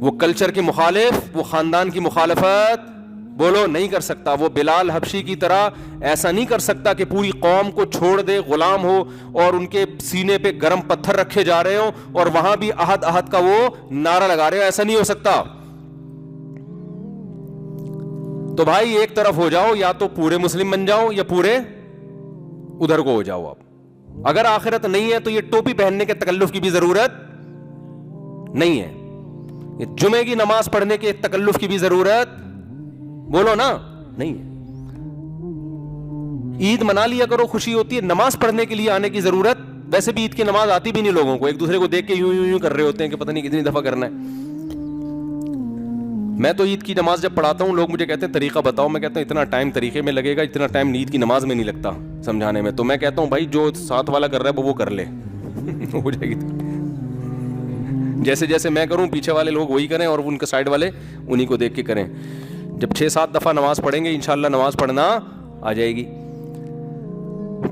وہ کلچر کی مخالف, وہ خاندان کی مخالفت بولو نہیں کر سکتا. وہ بلال حبشی کی طرح ایسا نہیں کر سکتا کہ پوری قوم کو چھوڑ دے, غلام ہو اور ان کے سینے پہ گرم پتھر رکھے جا رہے ہوں اور وہاں بھی احد احد کا وہ نعرہ لگا رہے ہو. ایسا نہیں ہو سکتا. تو بھائی ایک طرف ہو جاؤ, یا تو پورے مسلم بن جاؤ یا پورے ادھر کو ہو جاؤ. آپ اگر آخرت نہیں ہے تو یہ ٹوپی پہننے کے تکلف کی بھی ضرورت نہیں ہے, یہ جمعے کی نماز پڑھنے کے تکلف کی بھی ضرورت بولو نا نہیں ہے. عید منا لیا کرو, خوشی ہوتی ہے. نماز پڑھنے کے لیے آنے کی ضرورت, ویسے بھی عید کی نماز آتی بھی نہیں لوگوں کو, ایک دوسرے کو دیکھ کے یوں یوں یوں کر رہے ہوتے ہیں کہ پتہ نہیں کتنی دفعہ کرنا ہے. میں تو عید کی نماز جب پڑھاتا ہوں لوگ مجھے کہتے ہیں طریقہ بتاؤ. میں کہتا ہوں اتنا ٹائم طریقے میں لگے گا, اتنا ٹائم عید کی نماز میں نہیں لگتا سمجھانے میں. تو میں کہتا ہوں بھائی جو ساتھ والا کر رہا ہے وہ کر لے, ہو جائے گی. جیسے جیسے میں کروں پیچھے والے لوگ وہی کریں اور ان کے سائڈ والے انہی کو دیکھ کے کریں. جب 6-7 دفعہ نماز پڑھیں گے انشاءاللہ نماز پڑھنا آ جائے گی.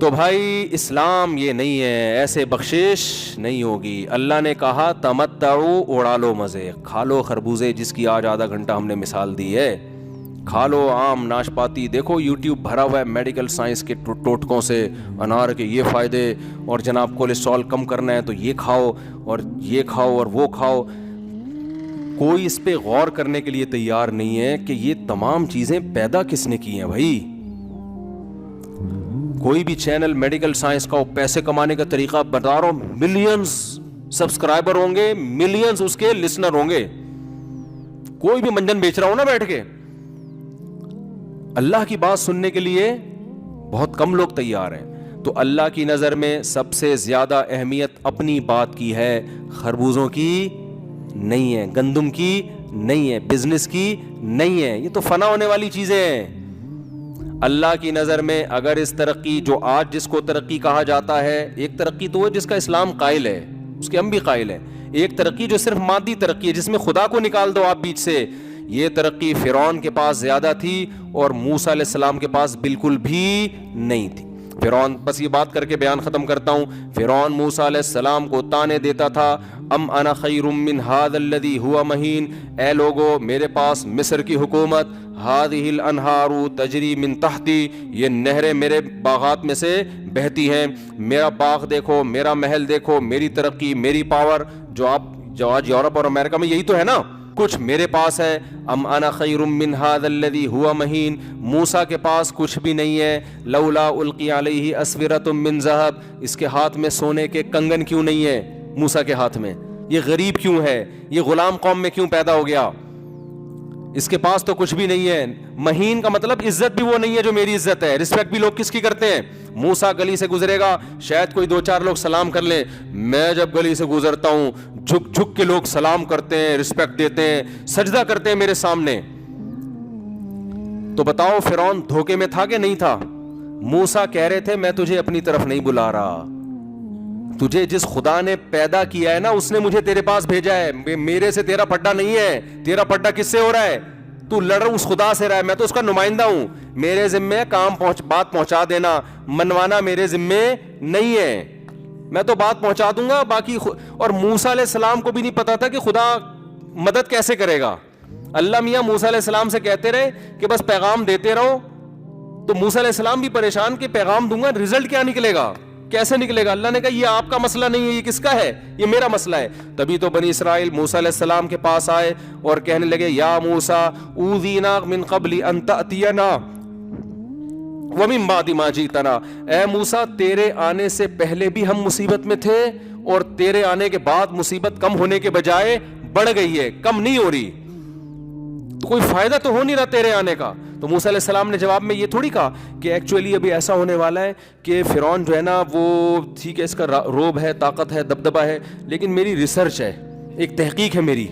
تو بھائی اسلام یہ نہیں ہے, ایسے بخشش نہیں ہوگی. اللہ نے کہا تمتعو, اڑا لو مزے, کھا لو خربوزے جس کی آج آدھا گھنٹہ ہم نے مثال دی ہے. کھا لو آم ناشپاتی. دیکھو یوٹیوب بھرا ہوا ہے میڈیکل سائنس کے ٹوٹکوں سے, انار کے یہ فائدے, اور جناب کولیسٹرول کم کرنا ہے تو یہ کھاؤ اور یہ کھاؤ اور وہ کھاؤ. کوئی اس پہ غور کرنے کے لیے تیار نہیں ہے کہ یہ تمام چیزیں پیدا کس نے کی ہیں. بھائی کوئی بھی چینل میڈیکل سائنس کا پیسے کمانے کا طریقہ بتا رہا ہوں, ملینز سبسکرائبر ہوں گے, ملینز اس کے لسنر ہوں گے. کوئی بھی منجن بیچ رہا ہوں نا بیٹھ کے, اللہ کی بات سننے کے لیے بہت کم لوگ تیار ہیں. تو اللہ کی نظر میں سب سے زیادہ اہمیت اپنی بات کی ہے, خربوزوں کی نہیں ہے, گندم کی نہیں ہے, بزنس کی نہیں ہے. یہ تو فنا ہونے والی چیزیں ہیں. اللہ کی نظر میں اگر اس ترقی جو آج جس کو ترقی کہا جاتا ہے, ایک ترقی تو ہے جس کا اسلام قائل ہے, اس کے ہم بھی قائل ہیں. ایک ترقی جو صرف مادی ترقی ہے جس میں خدا کو نکال دو آپ بیچ سے. یہ ترقی فرعون کے پاس زیادہ تھی اور موسیٰ علیہ السلام کے پاس بالکل بھی نہیں تھی. فرعون, بس یہ بات کر کے بیان ختم کرتا ہوں. فرعون موسیٰ علیہ السلام کو تانے دیتا تھا, ام انا خیر من ھذا الذی ھوا مہین, اے لوگو میرے پاس مصر کی حکومت, ھذہ الانہار تجری من تحتی, یہ نہریں میرے باغات میں سے بہتی ہیں, میرا باغ دیکھو, میرا محل دیکھو, میری ترقی, میری پاور. جو آج یورپ اور امریکہ میں یہی تو ہے نا, کچھ میرے پاس ہے. ام انا خیر من ھذا الذی ھوا مہین, موسیٰ کے پاس کچھ بھی نہیں ہے. لولا القی علیہ اسورۃ من ذہب, اس کے ہاتھ میں سونے کے کنگن کیوں نہیں ہے موسیٰ کے ہاتھ میں؟ یہ غریب کیوں ہے؟ یہ غلام قوم میں کیوں پیدا ہو گیا؟ اس کے پاس تو کچھ بھی نہیں ہے. مہین کا مطلب عزت بھی وہ نہیں ہے جو میری عزت ہے. رسپیکٹ بھی لوگ کس کی کرتے ہیں؟ موسیٰ گلی سے گزرے گا, شاید کوئی 2-4 لوگ سلام کر لیں. میں جب گلی سے گزرتا ہوں جھک جھک کے لوگ سلام کرتے ہیں, رسپیکٹ دیتے ہیں, سجدہ کرتے ہیں میرے سامنے. تو بتاؤ فرعون دھوکے میں تھا کہ نہیں تھا؟ موسیٰ کہہ رہے تھے میں تجھے اپنی طرف نہیں بلا رہا, تجھے جس خدا نے پیدا کیا ہے نا اس نے مجھے تیرے پاس بھیجا ہے. میرے سے تیرا پڈا نہیں ہے. تیرا پڈا کس سے ہو رہا ہے؟ تو لڑ اس خدا سے رہا ہے, میں تو اس کا نمائندہ ہوں. میرے ذمے کام بات پہنچا دینا, منوانا میرے ذمے نہیں ہے. میں تو بات پہنچا دوں گا باقی. اور موسیٰ علیہ السلام کو بھی نہیں پتا تھا کہ خدا مدد کیسے کرے گا. اللہ میاں موسیٰ علیہ السلام سے کہتے رہے کہ بس پیغام دیتے رہو. تو موسیٰ علیہ السلام بھی پریشان کہ پیغام دوں گا, رزلٹ کیا نکلے گا, کیسے نکلے گا؟ اللہ نے کہا یہ آپ کا مسئلہ نہیں ہے, یہ کس کا ہے؟ یہ میرا مسئلہ ہے. تبھی تو بنی اسرائیل موسیٰ علیہ السلام کے پاس آئے اور کہنے لگے یا موسیٰ اوذینا من قبل ان تأتینا ومن بعد ما جئتنا, اے موسیٰ تیرے آنے سے پہلے بھی ہم مصیبت میں تھے اور تیرے آنے کے بعد مصیبت کم ہونے کے بجائے بڑھ گئی ہے, کم نہیں ہو رہی. تو کوئی فائدہ تو ہو نہیں رہا تیرے آنے کا. تو موسیٰ علیہ السلام نے جواب میں یہ تھوڑی کہا کہ ایکچولی ابھی ایسا ہونے والا ہے کہ فرعون جو ہے نا وہ ٹھیک ہے, اس کا روب ہے, طاقت ہے, دبدبہ ہے, لیکن میری ریسرچ ہے, ایک تحقیق ہے, میری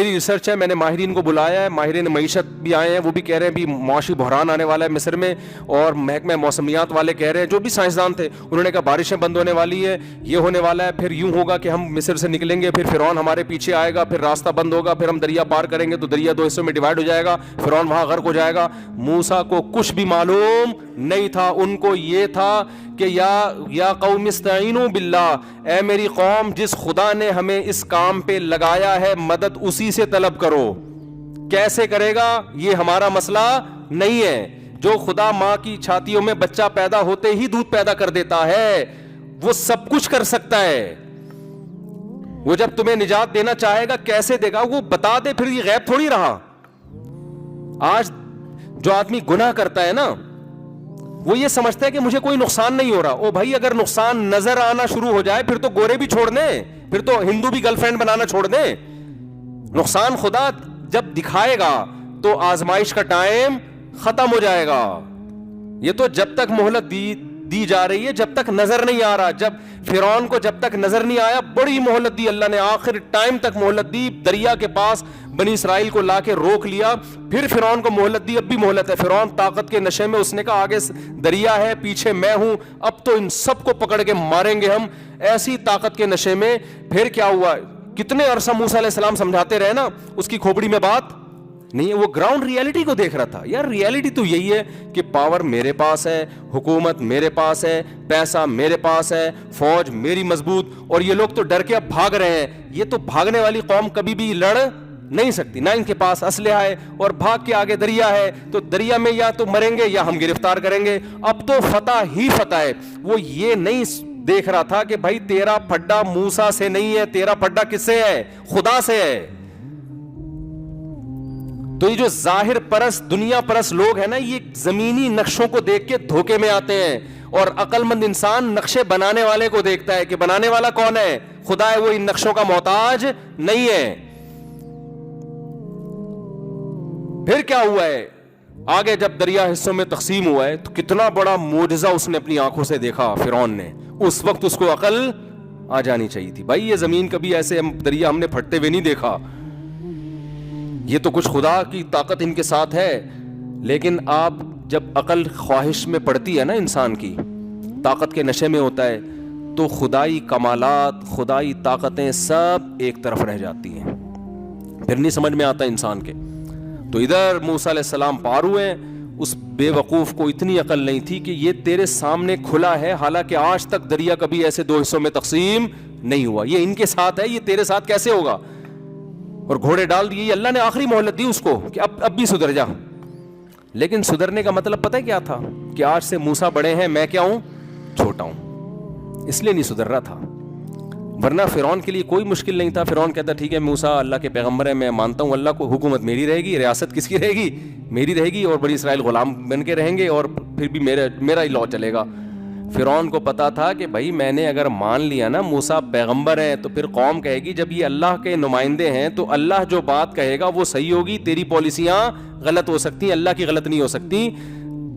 ریسرچ ہے. میں نے ماہرین کو بلایا ہے, ماہرین معیشت بھی آئے ہیں, وہ بھی کہہ رہے ہیں بھی معاشی بحران آنے والا ہے مصر میں, اور محکمہ موسمیات والے کہہ رہے ہیں, جو بھی سائنسدان تھے انہوں نے کہا بارشیں بند ہونے والی ہے, یہ ہونے والا ہے, پھر یوں ہوگا کہ ہم مصر سے نکلیں گے, پھر فرعون ہمارے پیچھے آئے گا, پھر راستہ بند ہوگا, پھر ہم دریا پار کریں گے تو دریا 2 حصوں میں ڈیوائڈ ہو جائے گا, فرعون وہاں غرق ہو جائے گا. موسیٰ کو کچھ بھی معلوم نہیں تھا, ان کو یہ تھا کہ یا قوم استعینوا باللہ, اے میری قوم جس خدا نے ہمیں اس کام پہ لگایا ہے مدد اسی سے طلب کرو. کیسے کرے گا یہ ہمارا مسئلہ نہیں ہے. جو خدا ماں کی چھاتیوں میں بچہ پیدا ہوتے ہی دودھ پیدا کر دیتا ہے, وہ سب کچھ کر سکتا ہے. وہ جب تمہیں نجات دینا چاہے گا کیسے دے گا وہ بتا دے, پھر یہ غیب تھوڑی رہا. آج جو آدمی گناہ کرتا ہے نا, وہ یہ سمجھتا ہے کہ مجھے کوئی نقصان نہیں ہو رہا. او بھائی, اگر نقصان نظر آنا شروع ہو جائے پھر تو گورے بھی چھوڑ دیں, پھر تو ہندو بھی گرل فرینڈ بنانا چھوڑ دیں. نقصان خدا جب دکھائے گا تو آزمائش کا ٹائم ختم ہو جائے گا. یہ تو جب تک مہلت دی جا رہی ہے, جب تک نظر نہیں آ رہا. جب فرعون کو جب تک نظر نہیں آیا بڑی مہلت دی اللہ نے, آخر ٹائم تک مہلت دی. دریا کے پاس بنی اسرائیل کو لا کے روک لیا, پھر فرعون کو مہلت دی, اب بھی مہلت ہے. فرعون طاقت کے نشے میں, اس نے کہا آگے دریا ہے پیچھے میں ہوں, اب تو ان سب کو پکڑ کے ماریں گے ہم. ایسی طاقت کے نشے میں پھر کیا ہوا, کتنے عرصہ موسیٰ علیہ السلام سمجھاتے رہے نا, اس کی کھوپڑی میں بات نہیں ہے. وہ گراؤنڈ ریالٹی کو دیکھ رہا تھا. یار ریالٹی تو یہی ہے کہ پاور میرے پاس ہے, حکومت میرے پاس ہے, پیسہ میرے پاس ہے, فوج میری مضبوط, اور یہ لوگ تو ڈر کے اب بھاگ رہے ہیں. یہ تو بھاگنے والی قوم کبھی بھی لڑ نہیں سکتی, نہ ان کے پاس اسلحہ ہے, اور بھاگ کے آگے دریا ہے, تو دریا میں یا تو مریں گے یا ہم گرفتار کریں گے. اب تو فتح ہی فتح ہے. وہ یہ نہیں دیکھ رہا تھا کہ بھائی تیرا پھڈا موسیٰ سے نہیں ہے, تیرا پھڈا کس سے ہے, خدا سے ہے. تو یہ جو ظاہر پرست دنیا پرست لوگ ہیں نا, یہ زمینی نقشوں کو دیکھ کے دھوکے میں آتے ہیں, اور عقل مند انسان نقشے بنانے والے کو دیکھتا ہے کہ بنانے والا کون ہے, خدا ہے, وہ ان نقشوں کا محتاج نہیں ہے. پھر کیا ہوا ہے آگے, جب دریا حصوں میں تقسیم ہوا ہے تو کتنا بڑا معجزہ اس نے اپنی آنکھوں سے دیکھا فرعون نے. اس وقت اس کو عقل آ جانی چاہیے تھی. بھائی یہ زمین کبھی ایسے دریا ہم نے پھٹتے ہوئے نہیں دیکھا, یہ تو کچھ خدا کی طاقت ان کے ساتھ ہے. لیکن آپ جب عقل خواہش میں پڑتی ہے نا, انسان کی طاقت کے نشے میں ہوتا ہے, تو خدائی کمالات, خدائی طاقتیں سب ایک طرف رہ جاتی ہیں, پھر نہیں سمجھ میں آتا انسان کے. تو ادھر موسیٰ علیہ السلام پار ہوئے, اس بے وقوف کو اتنی عقل نہیں تھی کہ یہ تیرے سامنے کھلا ہے, حالانکہ آج تک دریا کبھی ایسے دو حصوں میں تقسیم نہیں ہوا. یہ ان کے ساتھ ہے, یہ تیرے ساتھ کیسے ہوگا, اور گھوڑے ڈال دیے. اللہ نے آخری مہلت دی اس کو کہ اب بھی سدھر جا. لیکن سدھرنے کا مطلب پتہ کیا تھا, کہ آج سے موسیٰ بڑے ہیں, میں کیا ہوں, چھوٹا ہوں, اس لیے نہیں سدھر رہا تھا. ورنہ فرعون کے لیے کوئی مشکل نہیں تھا. فرعون کہتا ٹھیک ہے موسیٰ اللہ کے پیغمبر ہے, میں مانتا ہوں اللہ کو, حکومت میری رہے گی, ریاست کس کی رہے گی, میری رہے گی, اور بنی اسرائیل غلام بن کے رہیں گے, اور پھر بھی میرا ہی لا چلے گا. فرعون کو پتا تھا کہ بھائی میں نے اگر مان لیا نا موسیٰ پیغمبر ہیں, تو پھر قوم کہے گی جب یہ اللہ کے نمائندے ہیں تو اللہ جو بات کہے گا وہ صحیح ہوگی, تیری پالیسیاں غلط ہو سکتی ہیں, اللہ کی غلط نہیں ہو سکتی,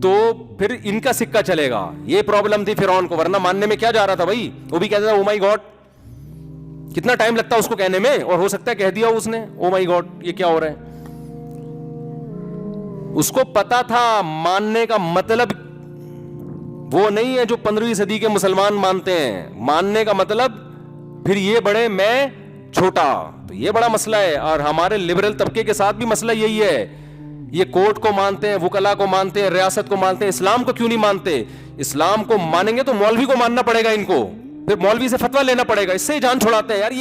تو پھر ان کا سکہ چلے گا. یہ پرابلم تھی فرعون کو, ورنہ ماننے میں کیا جا رہا تھا بھائی. وہ بھی کہتا تھا او مائی گاڈ, کتنا ٹائم لگتا ہے اس کو کہنے میں, اور ہو سکتا ہے کہہ دیا اس نے او مائی گاڈ یہ کیا ہو رہا ہے. اس کو پتا تھا ماننے کا مطلب وہ نہیں ہے جو 15ویں صدی کے مسلمان مانتے ہیں. ماننے کا مطلب پھر یہ بڑے میں چھوٹا, تو یہ بڑا مسئلہ ہے. اور ہمارے لبرل طبقے کے ساتھ بھی مسئلہ یہی ہے, یہ کورٹ کو مانتے ہیں, وکلا کو مانتے ہیں, ریاست کو مانتے ہیں, اسلام کو کیوں نہیں مانتے. اسلام کو مانیں گے تو مولوی کو ماننا پڑے گا ان کو, پھر مولوی سے فتویٰ لینا پڑے گا, اس سے جان چھڑاتے ہیں. یار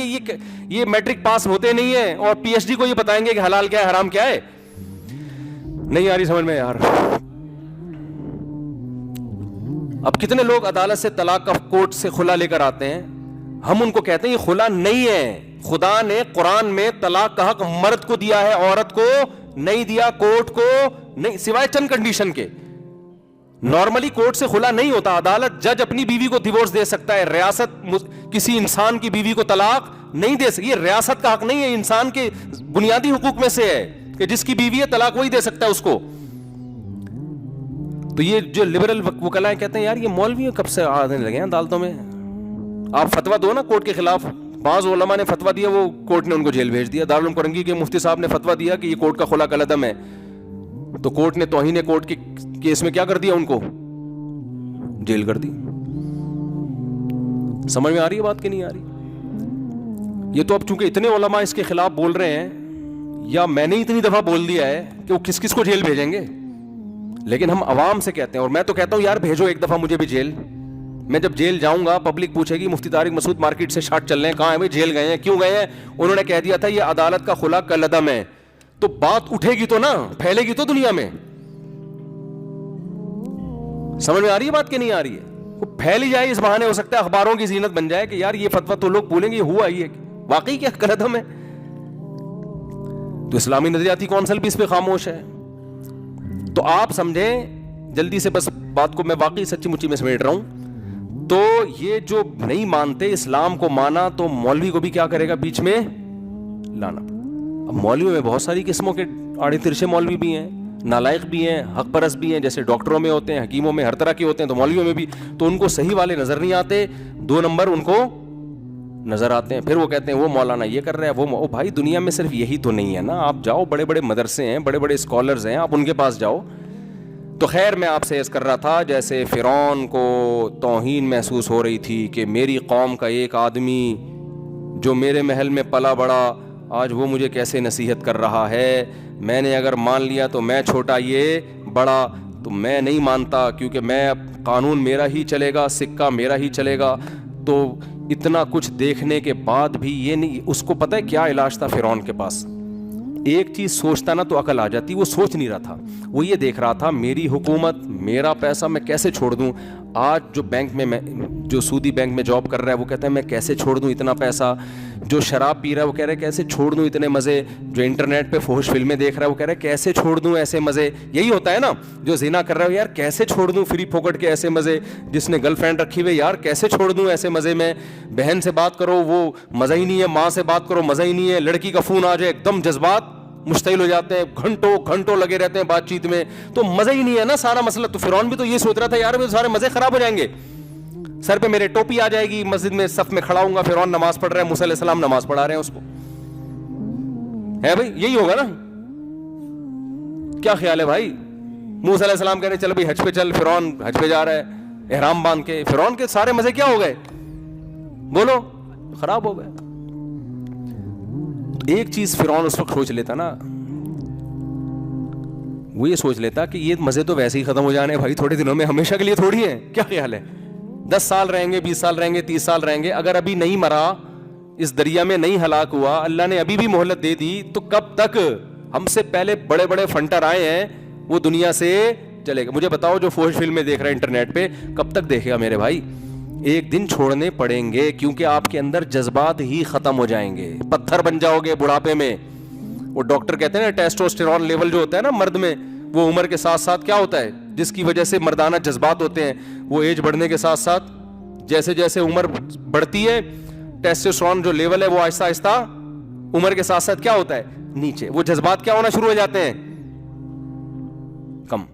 یہ میٹرک پاس ہوتے نہیں ہیں, اور پی ایچ ڈی کو یہ بتائیں گے کہ حلال کیا ہے حرام کیا ہے. نہیں آ رہی سمجھ میں یار. اب کتنے لوگ عدالت سے طلاق کا کورٹ سے خلا لے کر آتے ہیں, ہم ان کو کہتے ہیں یہ خلا نہیں ہے, خدا نے قرآن میں طلاق کا حق مرد کو دیا ہے, عورت کو نہیں دیا, کورٹ کو نہیں, سوائے چند کنڈیشن کے. نارملی کورٹ سے خلا نہیں ہوتا. عدالت جج اپنی بیوی کو ڈیورس دے سکتا ہے, ریاست کسی انسان کی بیوی کو طلاق نہیں دے سکتی. یہ ریاست کا حق نہیں ہے, انسان کے بنیادی حقوق میں سے ہے کہ جس کی بیوی ہے طلاق وہی دے سکتا ہے اس کو. تو یہ جو لبرل وکلا کہتے ہیں یار یہ مولوی کب سے آنے لگے ہیں عدالتوں میں, آپ فتویٰ دو نا کورٹ کے خلاف. بعض علماء نے فتویٰ دیا, وہ کورٹ نے ان کو جیل بھیج دیا. دارالعلوم کرنگی کے مفتی صاحب نے فتویٰ دیا کہ یہ کورٹ کا خلا کالعدم ہے, تو کورٹ نے توہین کورٹ کے کیس میں کیا کر دیا, ان کو جیل کر دی. سمجھ میں آ رہی ہے بات کہ نہیں آ رہی. یہ تو اب چونکہ اتنے علماء اس کے خلاف بول رہے ہیں, یا میں نے اتنی دفعہ بول دیا ہے کہ وہ کس کس کو جیل بھیجیں گے, لیکن ہم عوام سے کہتے ہیں, اور میں تو کہتا ہوں یار بھیجو ایک دفعہ مجھے بھی جیل. میں جب جیل جاؤں گا پبلک پوچھے گی مفتی طارق مسعود مارکیٹ سے شارٹ چل رہے ہیں, کہاں ہیں بھائی, جیل گئے ہیں, کیوں گئے ہیں؟ انہوں نے کہہ دیا تھا یہ عدالت کا خلا کالعدم ہے. تو بات اٹھے گی تو نا, پھیلے گی تو دنیا میں. سمجھ میں آ رہی ہے بات کہ نہیں آ رہی ہے؟ وہ پھیل ہی جائے, اس بہانے ہو سکتا ہے اخباروں کی زینت بن جائے کہ یار یہ فتویٰ, تو لوگ بولیں گے یہ ہوا ہی ہے, واقعی کیا کالعدم ہے. تو اسلامی نظریاتی کونسل بھی اس پہ خاموش ہے. تو آپ سمجھیں جلدی سے, بس بات کو میں واقعی سچی مچی میں سمیٹ رہا ہوں. تو یہ جو نہیں مانتے اسلام کو مانا, تو مولوی کو بھی کیا کرے گا بیچ میں لانا. اب مولوی میں بہت ساری قسموں کے آڑے ترشے مولوی بھی ہیں, نالائق بھی ہیں, حق پرست بھی ہیں, جیسے ڈاکٹروں میں ہوتے ہیں, حکیموں میں ہر طرح کے ہوتے ہیں, تو مولویوں میں بھی. تو ان کو صحیح والے نظر نہیں آتے, 2 نمبر ان کو نظر آتے ہیں. پھر وہ کہتے ہیں وہ مولانا یہ کر رہا ہے, وہ بھائی دنیا میں صرف یہی تو نہیں ہے نا. آپ جاؤ, بڑے بڑے مدرسے ہیں, بڑے بڑے اسکالرز ہیں, آپ ان کے پاس جاؤ. تو خیر میں آپ سے عرض کر رہا تھا, جیسے فرعون کو توہین محسوس ہو رہی تھی کہ میری قوم کا ایک آدمی جو میرے محل میں پلا بڑا, آج وہ مجھے کیسے نصیحت کر رہا ہے. میں نے اگر مان لیا تو میں چھوٹا یہ بڑا, تو میں نہیں مانتا, کیونکہ میں قانون میرا ہی چلے گا, سکہ میرا ہی چلے گا. تو اتنا کچھ دیکھنے کے بعد بھی یہ نہیں, اس کو پتہ ہے کیا علاج تھا فرعون کے پاس؟ ایک چیز سوچتا نا تو عقل آ جاتی. وہ سوچ نہیں رہا تھا, وہ یہ دیکھ رہا تھا میری حکومت, میرا پیسہ میں کیسے چھوڑ دوں. آج جو بینک میں جو سودی بینک میں جاب کر رہا ہے وہ کہتا ہے میں کیسے چھوڑ دوں اتنا پیسہ. جو شراب پی رہا ہے وہ کہہ رہا ہے کیسے چھوڑ دوں اتنے مزے. جو انٹرنیٹ پہ فحش فلمیں دیکھ رہا ہے وہ کہہ رہا ہے کیسے چھوڑ دوں ایسے مزے. یہی ہوتا ہے نا, جو زنا کر رہا ہے یار کیسے چھوڑ دوں فری پھوکٹ کے ایسے مزے. جس نے گرل فرینڈ رکھی ہوئی یار کیسے چھوڑ دوں ایسے مزے میں. بہن سے بات کرو وہ مزہ ہی نہیں ہے, ماں سے بات کرو مزہ ہی نہیں ہے, لڑکی کا فون آ جائے ایک دم جذبات مشتعل ہو جاتے ہیں, گھنٹوں گھنٹوں لگے رہتے ہیں بات چیت میں, تو مزہ ہی نہیں ہے نا سارا مسئلہ. تو فرعون بھی تو یہ سوچ رہا تھا یار میرے سارے مزے خراب ہو جائیں گے, سر پہ میرے ٹوپی آ جائے گی, مسجد میں صف میں کھڑا ہوں گا, فرعون نماز پڑھ رہا ہے, موسیٰ علیہ السلام نماز پڑھا رہے ہیں اس کو, ہے بھائی یہی ہوگا نا. کیا خیال ہے بھائی؟ موسیٰ علیہ السلام کہہ رہے چل بھائی حج پہ چل, فرعون حج پہ جا رہا ہے احرام باندھ کے. فرعون کے سارے مزے کیا ہو گئے بولو؟ خراب ہو گئے. ایک چیز فرعون اس وقت سوچ لیتا نا, وہ یہ سوچ لیتا کہ یہ مزے تو ویسے ہی ختم ہو جانے بھائی, تھوڑے دنوں میں, ہمیشہ کے لیے تھوڑی ہیں. کیا خیال ہے؟ 10 سال رہیں گے, 20 سال رہیں گے, 30 سال رہیں گے. اگر ابھی نہیں مرا, اس دریا میں نہیں ہلاک ہوا, اللہ نے ابھی بھی مہلت دے دی, تو کب تک؟ ہم سے پہلے بڑے بڑے فنٹر آئے ہیں, وہ دنیا سے چلے گا. مجھے بتاؤ جو فوج فلمیں دیکھ رہے ہیں انٹرنیٹ پہ, کب تک دیکھے گا میرے بھائی؟ ایک دن چھوڑنے پڑیں گے, کیونکہ آپ کے اندر جذبات ہی ختم ہو جائیں گے, پتھر بن جاؤ گے بڑھاپے میں. وہ ڈاکٹر کہتے ہیں نا ٹیسٹوسٹیرون لیول جو ہوتا ہے نا مرد میں, وہ عمر کے ساتھ ساتھ کیا ہوتا ہے, جس کی وجہ سے مردانہ جذبات ہوتے ہیں, وہ ایج بڑھنے کے ساتھ ساتھ جیسے جیسے عمر بڑھتی ہے, ٹیسٹوسٹیرون جو لیول ہے وہ آہستہ آہستہ عمر کے ساتھ ساتھ کیا ہوتا ہے نیچے, وہ جذبات کیا ہونا شروع ہو جاتے ہیں, کم.